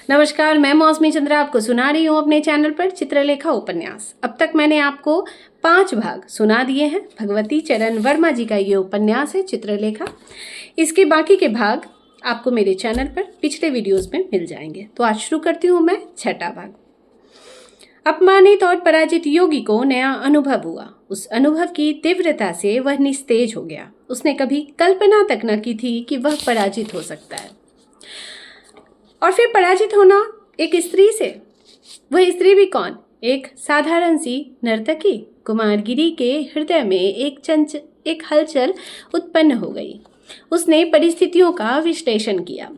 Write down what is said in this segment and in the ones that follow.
नमस्कार, मैं मौसमी चंद्रा आपको सुना रही हूँ अपने चैनल पर चित्रलेखा उपन्यास। अब तक मैंने आपको 5 भाग सुना दिए हैं। भगवती चरण वर्मा जी का ये उपन्यास है चित्रलेखा। इसके बाकी के भाग आपको मेरे चैनल पर पिछले वीडियोस में मिल जाएंगे। तो आज शुरू करती हूँ मैं 6ठा भाग। अपमानित और पराजित योगी को नया अनुभव हुआ। उस अनुभव की तीव्रता से वह निस्तेज हो गया। उसने कभी कल्पना तक न की थी कि वह पराजित हो सकता है, और फिर पराजित होना एक स्त्री से। वह स्त्री भी कौन? एक साधारण सी नर्तकी। कुमारगिरी के हृदय में एक हलचल उत्पन्न हो गई। उसने परिस्थितियों का विश्लेषण किया।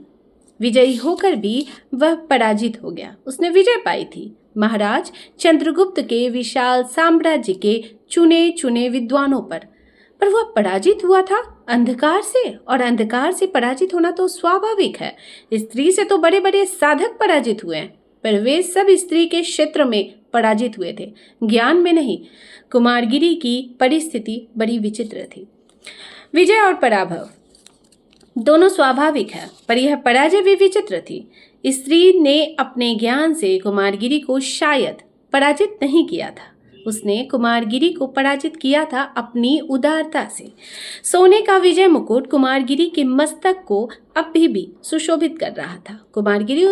विजयी होकर भी वह पराजित हो गया। उसने विजय पाई थी महाराज चंद्रगुप्त के विशाल साम्राज्य के चुने चुने विद्वानों पर वह पराजित हुआ था अंधकार से, और अंधकार से पराजित होना तो स्वाभाविक है। स्त्री से तो बड़े बड़े साधक पराजित हुए हैं, पर वे सब स्त्री के क्षेत्र में पराजित हुए थे, ज्ञान में नहीं। कुमारगिरी की परिस्थिति बड़ी विचित्र थी। विजय और पराभव दोनों स्वाभाविक है, पर यह पराजय भी विचित्र थी। स्त्री ने अपने ज्ञान से कुमारगिरी को शायद पराजित नहीं किया था, उसने कुमारगिरी को पराजित किया था अपनी उदारता से। सोने का विजय मुकुट कुमारगिरी के मस्तक को अभी भी सुशोभित कर रहा था। कुमारगिरी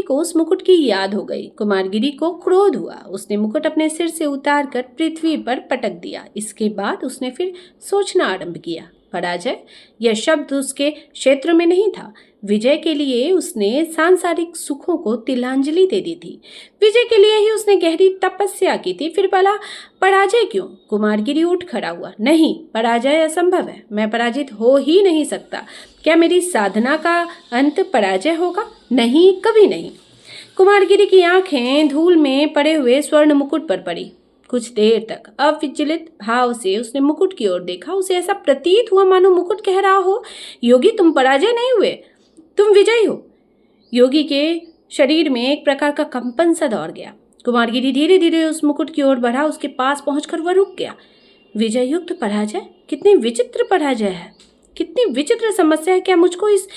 को उस मुकुट की याद हो गई। कुमारगिरी को क्रोध हुआ। उसने मुकुट अपने सिर से उतार कर पृथ्वी पर पटक दिया। इसके बाद उसने फिर सोचना आरंभ किया। पराजय, यह शब्द उसके क्षेत्र में नहीं था। विजय के लिए उसने सांसारिक सुखों को तिलांजलि दे दी थी। विजय के लिए ही उसने गहरी तपस्या की थी। फिर भला पराजय क्यों? कुमारगिरी उठ खड़ा हुआ। नहीं, पराजय असंभव है। मैं पराजित हो ही नहीं सकता। क्या मेरी साधना का अंत पराजय होगा? नहीं, कभी नहीं। कुमारगिरी की आंखें धूल में पड़े हुए स्वर्ण मुकुट पर पड़ी। कुछ देर तक अविचलित भाव से उसने मुकुट की ओर देखा। उसे ऐसा प्रतीत हुआ मानो मुकुट कह रहा हो, योगी तुम पराजय नहीं हुए, तुम विजयी हो। योगी के शरीर में एक प्रकार का कंपन सा दौड़ गया। कुमारगिरी धीरे धीरे उस मुकुट की ओर बढ़ा। उसके पास पहुंचकर वह रुक गया। विजय युक्त पराजय, कितनी विचित्र पराजय है, कितनी विचित्र समस्या है। क्या मुझको इस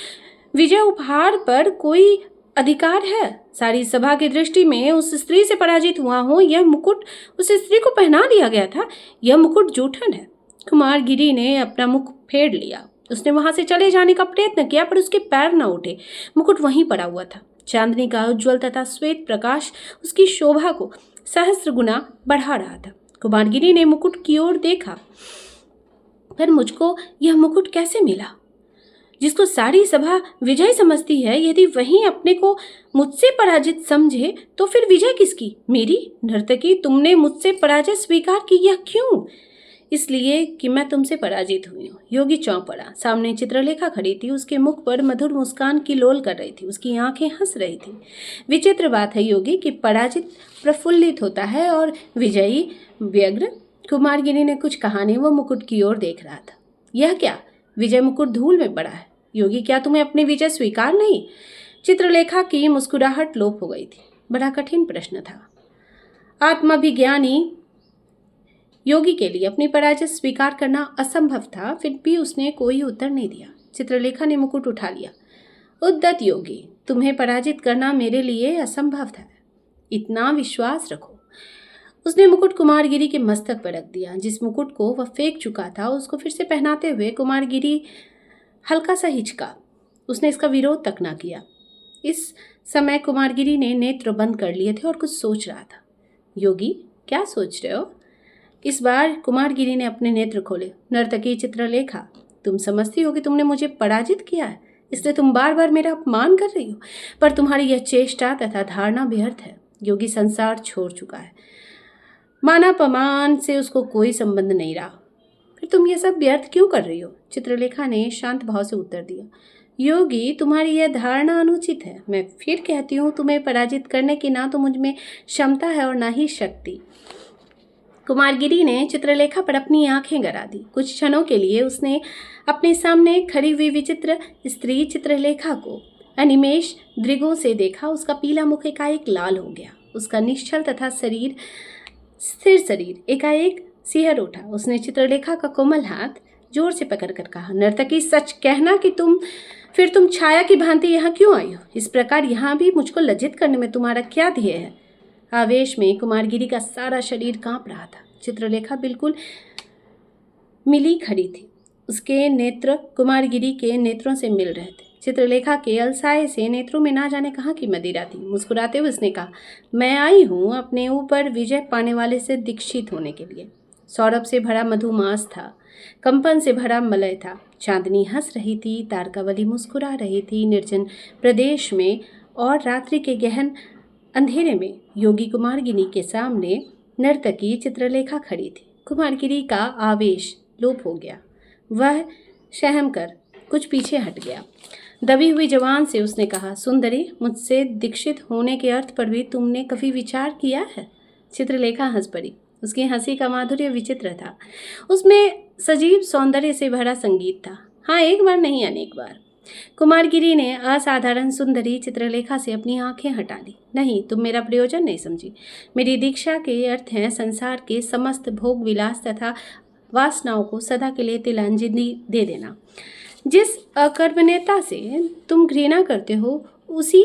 विजय उपहार पर कोई अधिकार है? सारी सभा की दृष्टि में उस स्त्री से पराजित हुआ हूं। यह मुकुट उस स्त्री को पहना दिया गया था। यह मुकुट जूठन है। कुमारगिरी ने अपना मुख फेर लिया। उसने वहां से चले जाने का प्रयत्न किया, पर उसके पैर न उठे। मुकुट वहीं पड़ा हुआ था। चांदनी का उज्ज्वल तथा श्वेत प्रकाश उसकी शोभा को सहस्त्र गुना बढ़ा रहा था। कुमारगिरी ने मुकुट की ओर देखा, पर मुझको यह मुकुट कैसे मिला? जिसको सारी सभा विजय समझती है, यदि वही अपने को मुझसे पराजित समझे, तो फिर विजय किसकी? मेरी? नर्तकी, तुमने मुझसे पराजय स्वीकार की। यह क्यों? इसलिए कि मैं तुमसे पराजित हुई हूँ। योगी चौंक पड़ा। सामने चित्रलेखा खड़ी थी। उसके मुख पर मधुर मुस्कान की लोल कर रही थी। उसकी आंखें हंस रही थी। विचित्र बात है योगी कि पराजित प्रफुल्लित होता है और विजयी व्यग्र। कुमारगिरी ने कुछ कहा नहीं। वो मुकुट की ओर देख रहा था। यह क्या? विजय मुकुट धूल में पड़ा है। योगी, क्या तुम्हें अपनी विजय स्वीकार नहीं? चित्रलेखा की मुस्कुराहट लोप हो गई थी। बड़ा कठिन प्रश्न था। आत्माभिज्ञानी योगी के लिए अपनी पराजय स्वीकार करना असंभव था। फिर भी उसने कोई उत्तर नहीं दिया। चित्रलेखा ने मुकुट उठा लिया। उद्दत योगी, तुम्हें पराजित करना मेरे लिए असंभव था, इतना विश्वास रखो। उसने मुकुट कुमारगिरी के मस्तक पर रख दिया। जिस मुकुट को वह फेंक चुका था, उसको फिर से पहनाते हुए कुमारगिरी हल्का सा हिचका। उसने इसका विरोध तक ना किया। इस समय कुमारगिरी ने नेत्र बंद कर लिए थे और कुछ सोच रहा था। योगी, क्या सोच रहे हो? इस बार कुमारगिरी ने अपने नेत्र खोले। नर्तकी चित्रलेखा, तुम समझती हो कि तुमने मुझे पराजित किया है, इसलिए तुम बार बार मेरा अपमान कर रही हो, पर तुम्हारी यह चेष्टा तथा धारणा व्यर्थ है। योगी संसार छोड़ चुका है। मानापमान से उसको कोई संबंध नहीं रहा। फिर तुम ये सब व्यर्थ क्यों कर रही हो? चित्रलेखा ने शांत भाव से उत्तर दिया। योगी, तुम्हारी यह धारणा अनुचित है। मैं फिर कहती हूँ, तुम्हें पराजित करने की ना तो मुझ में क्षमता है और ना ही शक्ति। कुमारगिरी ने चित्रलेखा पर अपनी आंखें गड़ा दी। कुछ क्षणों के लिए उसने अपने सामने खड़ी हुई विचित्र स्त्री चित्रलेखा को अनिमेष दृगों से देखा। उसका पीला मुख एकाएक लाल हो गया। उसका निश्चल तथा स्थिर शरीर एकाएक सिहर उठा। उसने चित्रलेखा का कोमल हाथ जोर से पकड़कर कहा, नर्तकी, सच कहना कि तुम फिर तुम छाया की भांति यहाँ क्यों आई हो? इस प्रकार यहाँ भी मुझको लज्जित करने में तुम्हारा क्या ध्येय है? आवेश में कुमारगिरी का सारा शरीर कांप रहा था। चित्रलेखा बिल्कुल मिली खड़ी थी। उसके नेत्र कुमारगिरी के नेत्रों से मिल रहे थे। चित्रलेखा के अलसाए से नेत्रों में ना जाने कहाँ की मदिरा थी। मुस्कुराते हुए उसने कहा, मैं आई हूँ अपने ऊपर विजय पाने वाले से दीक्षित होने के लिए। सौरभ से भरा मधुमास था, कंपन से भरा मलय था। चांदनी हंस रही थी, तारकावली मुस्कुरा रही थी। निर्जन प्रदेश में और रात्रि के गहन अंधेरे में योगी कुमारगिरी के सामने नर्तकी चित्रलेखा खड़ी थी। कुमारगिरी का आवेश लोप हो गया। वह सहम कर कुछ पीछे हट गया। दबी हुई जवान से उसने कहा, सुंदरी, मुझसे दीक्षित होने के अर्थ पर भी तुमने कभी विचार किया है? चित्रलेखा हंस पड़ी। उसकी हंसी का माधुर्य विचित्र था। उसमें सजीव सौंदर्य से भरा संगीत था। हाँ, एक बार नहीं अनेक बार। कुमारगिरी ने असाधारण सुंदरी चित्रलेखा से अपनी आंखें हटा ली। नहीं, तुम मेरा प्रयोजन नहीं समझी। मेरी दीक्षा के अर्थ हैं संसार के समस्त भोग विलास तथा वासनाओं को सदा के लिए तिलांजलि दे देना। जिस अकर्मण्यता से तुम घृणा करते हो, उसी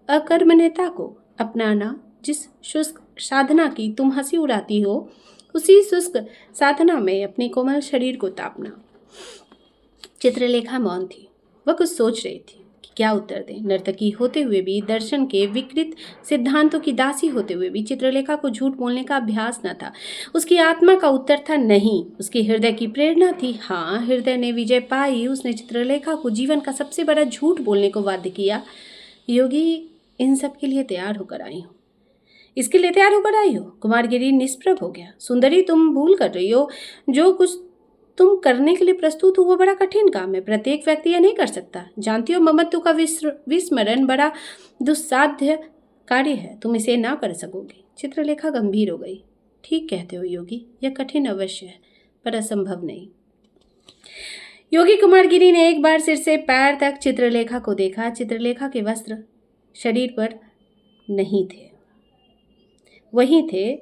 अकर्मण्यता को अपनाना। जिस शुष्क साधना की तुम हंसी उड़ाती हो, उसी शुष्क साधना में अपने कोमल शरीर को तापना। चित्रलेखा मौन थी। वह कुछ सोच रही थी कि क्या उत्तर दें। नर्तकी होते हुए भी, दर्शन के विकृत सिद्धांतों की दासी होते हुए भी चित्रलेखा को झूठ बोलने का अभ्यास न था। उसकी आत्मा का उत्तर था नहीं। उसके हृदय की प्रेरणा थी हाँ। हृदय ने विजय पाई। उसने चित्रलेखा को जीवन का सबसे बड़ा झूठ बोलने को बाध्य किया। योगी, इन सब के लिए तैयार होकर आई हूँ। इसके लिए तैयार होकर आई हो? कुमारगिरी निष्प्रभ हो गया। सुंदरी, तुम भूल कर रही हो। जो कुछ तुम करने के लिए प्रस्तुत हो वो बड़ा कठिन काम है। प्रत्येक व्यक्ति यह नहीं कर सकता। जानती हो, ममत्व का विस्मरण बड़ा दुस्साध्य कार्य है। तुम इसे ना कर सकोगे। चित्रलेखा गंभीर हो गई। ठीक कहते हो योगी, यह कठिन अवश्य है, पर असंभव नहीं। योगी कुमारगिरी ने एक बार सिर से पैर तक चित्रलेखा को देखा। चित्रलेखा के वस्त्र शरीर पर नहीं थे, वही थे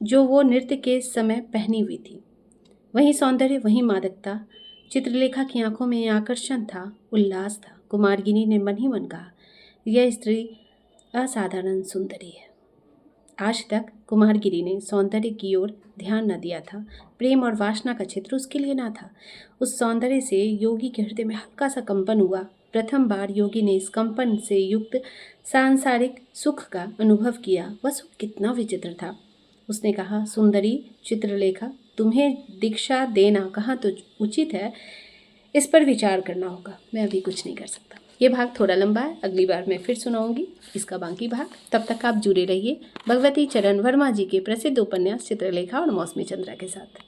जो वो नृत्य के समय पहनी हुई थी। वही सौंदर्य, वही मादकता। चित्रलेखा की आंखों में आकर्षण था, उल्लास था। कुमारगिरी ने मन ही मन कहा, यह स्त्री असाधारण सुंदरी है। आज तक कुमारगिरी ने सौंदर्य की ओर ध्यान न दिया था। प्रेम और वासना का क्षेत्र उसके लिए ना था। उस सौंदर्य से योगी के हृदय में हल्का सा कंपन हुआ। प्रथम बार योगी ने इस कंपन से युक्त सांसारिक सुख का अनुभव किया। वह सुख कितना विचित्र था। उसने कहा, सुंदरी चित्रलेखा, तुम्हें दीक्षा देना कहाँ तो उचित है, इस पर विचार करना होगा। मैं अभी कुछ नहीं कर सकता। ये भाग थोड़ा लंबा है, अगली बार मैं फिर सुनाऊंगी इसका बाकी भाग। तब तक आप जुड़े रहिए भगवती चरण वर्मा जी के प्रसिद्ध उपन्यास चित्रलेखा और मौसमी चंद्रा के साथ।